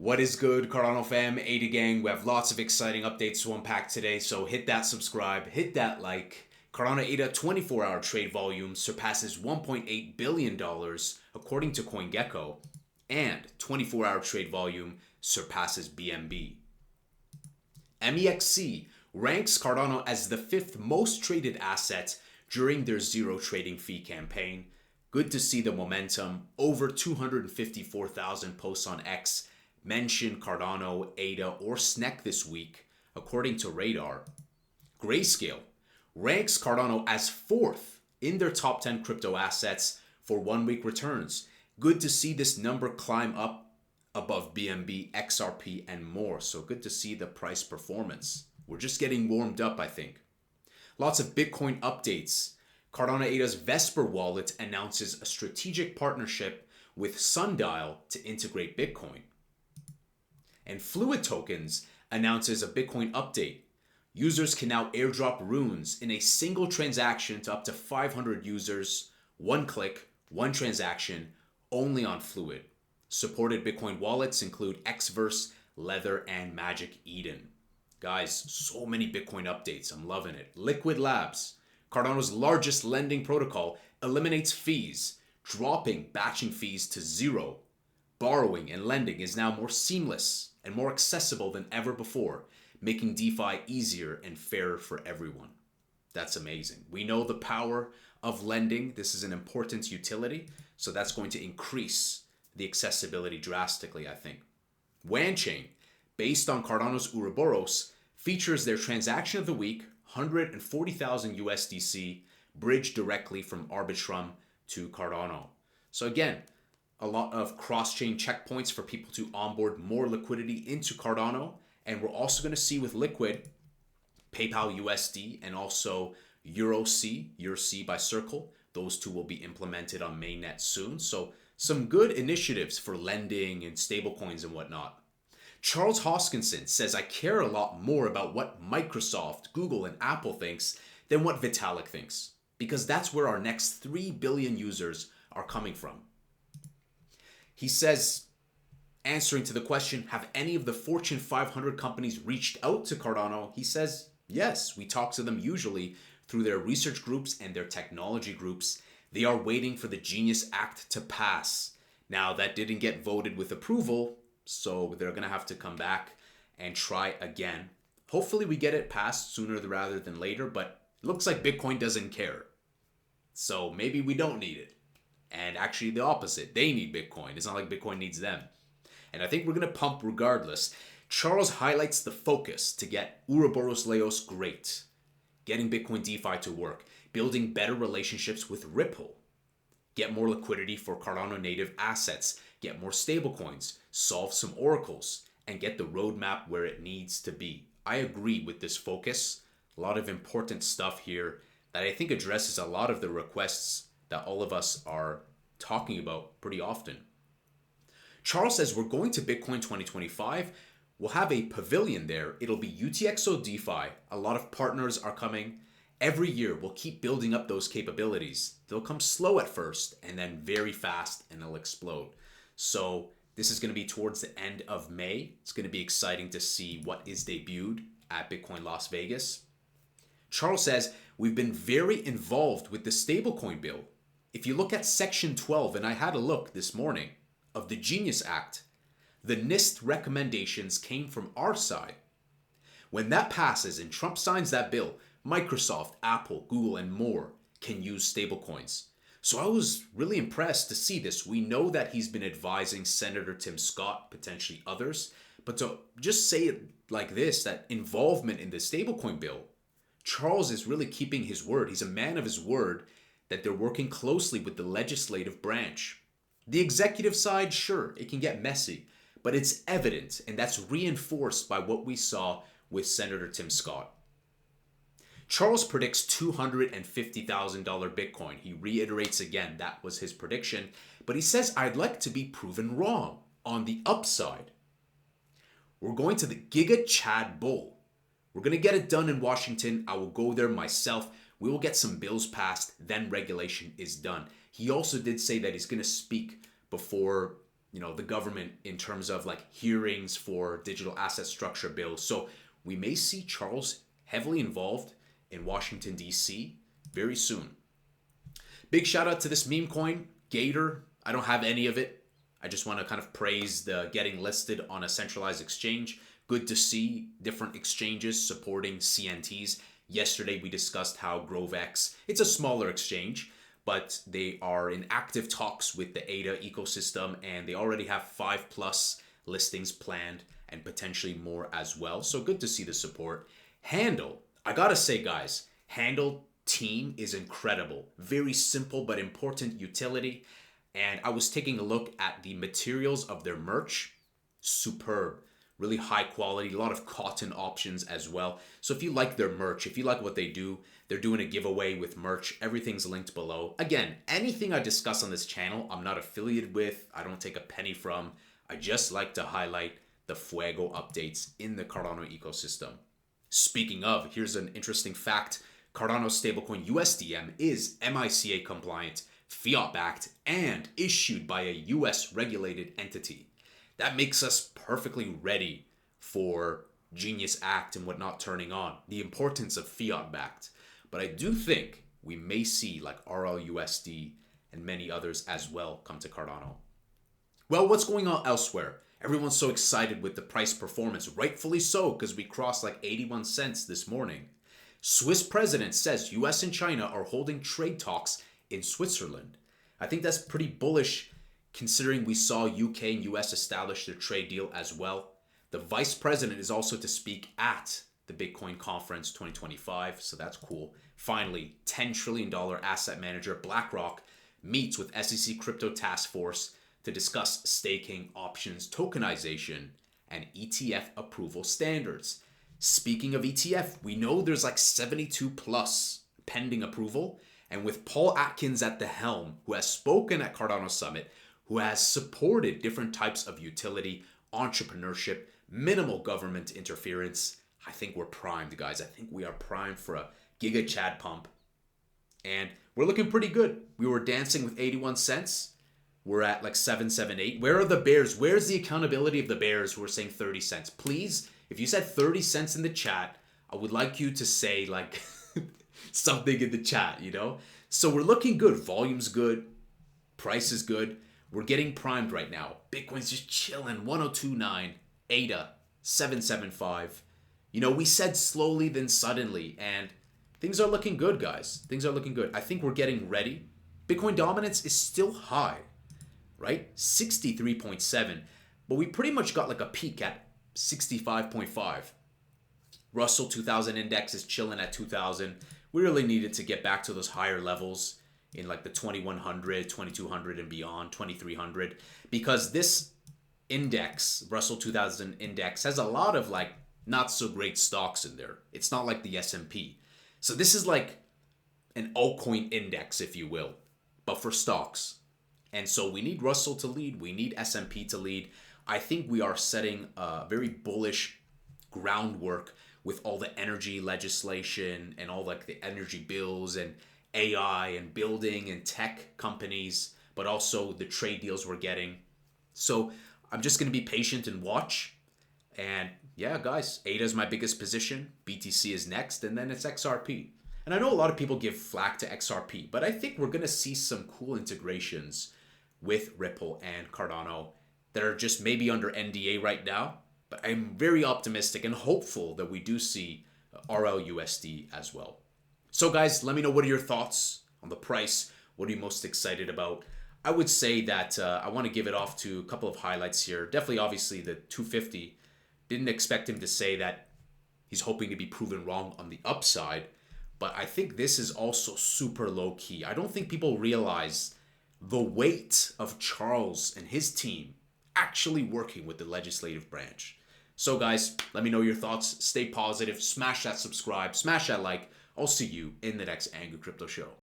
What is good, Cardano fam, Ada gang? We have lots of exciting updates to unpack today, so hit that subscribe, hit that like. Cardano ADA 24-hour trade volume surpasses $1.8 billion according to CoinGecko, and 24-hour trade volume surpasses BNB. MEXC ranks Cardano as the fifth most traded asset during their zero trading fee campaign. Good to see the momentum. Over 254,000 posts on X mention Cardano, ADA, or SNEC this week, according to Radar. Grayscale ranks Cardano as fourth in their top 10 crypto assets for 1 week returns. Good to see this number climb up above BNB, XRP, and more. So good to see the price performance. We're just getting warmed up, I think. Lots of Bitcoin updates. Cardano ADA's Vesper wallet announces a strategic partnership with Sundial to integrate Bitcoin. And Fluid Tokens announces a Bitcoin update. Users can now airdrop runes in a single transaction to up to 500 users, one click, one transaction, only on Fluid. Supported Bitcoin wallets include Xverse, Lether, and Magic Eden. Guys, so many Bitcoin updates. I'm loving it. Liquid Labs, Cardano's largest lending protocol, eliminates fees, dropping batching fees to zero. Borrowing and lending is now more seamless and more accessible than ever before, making DeFi easier and fairer for everyone. That's amazing. We know the power of lending. This is an important utility, so that's going to increase the accessibility drastically, I think. Wanchain, based on Cardano's Ouroboros, features their transaction of the week, 140,000 USDC, bridged directly from Arbitrum to Cardano. So again, a lot of cross-chain checkpoints for people to onboard more liquidity into Cardano. And we're also going to see with Liquid, PayPal USD, and also EuroC by Circle. Those two will be implemented on mainnet soon. So some good initiatives for lending and stablecoins and whatnot. Charles Hoskinson says, I care a lot more about what Microsoft, Google, and Apple thinks than what Vitalik thinks, because that's where our next 3 billion users are coming from. He says, answering to the question, have any of the Fortune 500 companies reached out to Cardano? He says, yes, we talk to them usually through their research groups and their technology groups. They are waiting for the Genius Act to pass. Now, that didn't get voted with approval, so they're going to have to come back and try again. Hopefully we get it passed sooner rather than later, but it looks like Bitcoin doesn't care. So maybe we don't need it. And actually the opposite. They need Bitcoin. It's not like Bitcoin needs them. And I think we're going to pump regardless. Charles highlights the focus to get Ouroboros Laos great. Getting Bitcoin DeFi to work. Building better relationships with Ripple. Get more liquidity for Cardano native assets. Get more stablecoins. Solve some oracles. And get the roadmap where it needs to be. I agree with this focus. A lot of important stuff here that I think addresses a lot of the requests that all of us are talking about pretty often. Charles says we're going to Bitcoin 2025. We'll have a pavilion there. It'll be UTXO DeFi. A lot of partners are coming. Every year we'll keep building up those capabilities. They'll come slow at first and then very fast and they'll explode. So this is going to be towards the end of May. It's going to be exciting to see what is debuted at Bitcoin Las Vegas. Charles says we've been very involved with the stablecoin bill. If you look at Section 12, and I had a look this morning, of the Genius Act, the NIST recommendations came from our side. When that passes and Trump signs that bill, Microsoft, Apple, Google, and more can use stablecoins. So I was really impressed to see this. We know that he's been advising Senator Tim Scott, potentially others, but to just say it like this, that involvement in the stablecoin bill, Charles is really keeping his word. He's a man of his word, that they're working closely with the legislative branch. The executive side, sure, it can get messy, but it's evident, and that's reinforced by what we saw with Senator Tim Scott. Charles predicts $250,000 Bitcoin. He reiterates again that was his prediction, but he says, I'd like to be proven wrong on the upside. We're going to the Giga Chad Bull. We're going to get it done in Washington. I will go there myself. We will get some bills passed, then regulation is done. He also did say that he's going to speak before the government in terms of like hearings for digital asset structure bills. So we may see Charles heavily involved in Washington, D.C. very soon. Big shout out to this meme coin, Gator. I don't have any of it. I just want to kind of praise the getting listed on a centralized exchange. Good to see different exchanges supporting CNTs. Yesterday we discussed how GroveX, it's a smaller exchange, but they are in active talks with the ADA ecosystem, and they already have 5+ listings planned and potentially more as well. So good to see the support. Handle, I gotta say guys, Handle team is incredible. Very simple but important utility. And I was taking a look at the materials of their merch. Superb. Really high quality, a lot of cotton options as well. So if you like their merch, if you like what they do, they're doing a giveaway with merch. Everything's linked below. Again, anything I discuss on this channel, I'm not affiliated with. I don't take a penny from. I just like to highlight the Fuego updates in the Cardano ecosystem. Speaking of, here's an interesting fact. Cardano stablecoin USDM is MiCA compliant, fiat-backed, and issued by a US regulated entity. That makes us perfectly ready for Genius Act and whatnot turning on, the importance of fiat-backed. But I do think we may see like RLUSD and many others as well come to Cardano. Well, what's going on elsewhere? Everyone's so excited with the price performance, rightfully so, because we crossed like 81 cents this morning. Swiss president says US and China are holding trade talks in Switzerland. I think that's pretty bullish considering we saw UK and US establish their trade deal as well. The vice president is also to speak at the Bitcoin conference 2025, so that's cool. Finally, $10 trillion asset manager BlackRock meets with SEC Crypto Task Force to discuss staking options, tokenization, and ETF approval standards. Speaking of ETF, we know there's like 72+ pending approval, and with Paul Atkins at the helm, who has spoken at Cardano Summit, who has supported different types of utility, entrepreneurship, minimal government interference, I think we're primed, guys. I think we are primed for a Giga Chad pump. And we're looking pretty good. We were dancing with 81 cents. We're at like 778. Where are the bears? Where's the accountability of the bears who are saying 30 cents? Please, if you said 30 cents in the chat, I would like you to say like something in the chat, So we're looking good. Volume's good. Price is good. We're getting primed right now. Bitcoin's just chilling. 102.9. ADA 775. We said slowly then suddenly, and things are looking good, guys. Things are looking good. I think we're getting ready. Bitcoin dominance is still high, right? 63.7. But we pretty much got like a peak at 65.5. Russell 2000 index is chilling at 2000. We really needed to get back to those higher levels in like the 2100, 2200 and beyond, 2300, because this index, Russell 2000 index, has a lot of like not so great stocks in there. It's not like the S&P. So this is like an altcoin index, if you will, but for stocks. And so we need Russell to lead. We need S&P to lead. I think we are setting a very bullish groundwork with all the energy legislation and all like the energy bills and AI and building and tech companies, but also the trade deals we're getting. So I'm just going to be patient and watch. And yeah, guys, ADA is my biggest position. BTC is next, and then it's XRP. And I know a lot of people give flack to XRP, but I think we're going to see some cool integrations with Ripple and Cardano that are just maybe under NDA right now. But I'm very optimistic and hopeful that we do see RLUSD as well. So guys, let me know, what are your thoughts on the price? What are you most excited about? I would say that I want to give it off to a couple of highlights here. Definitely, obviously, the 250. Didn't expect him to say that he's hoping to be proven wrong on the upside. But I think this is also super low key. I don't think people realize the weight of Charles and his team actually working with the legislative branch. So guys, let me know your thoughts. Stay positive. Smash that subscribe. Smash that like. I'll see you in the next Angry Crypto Show.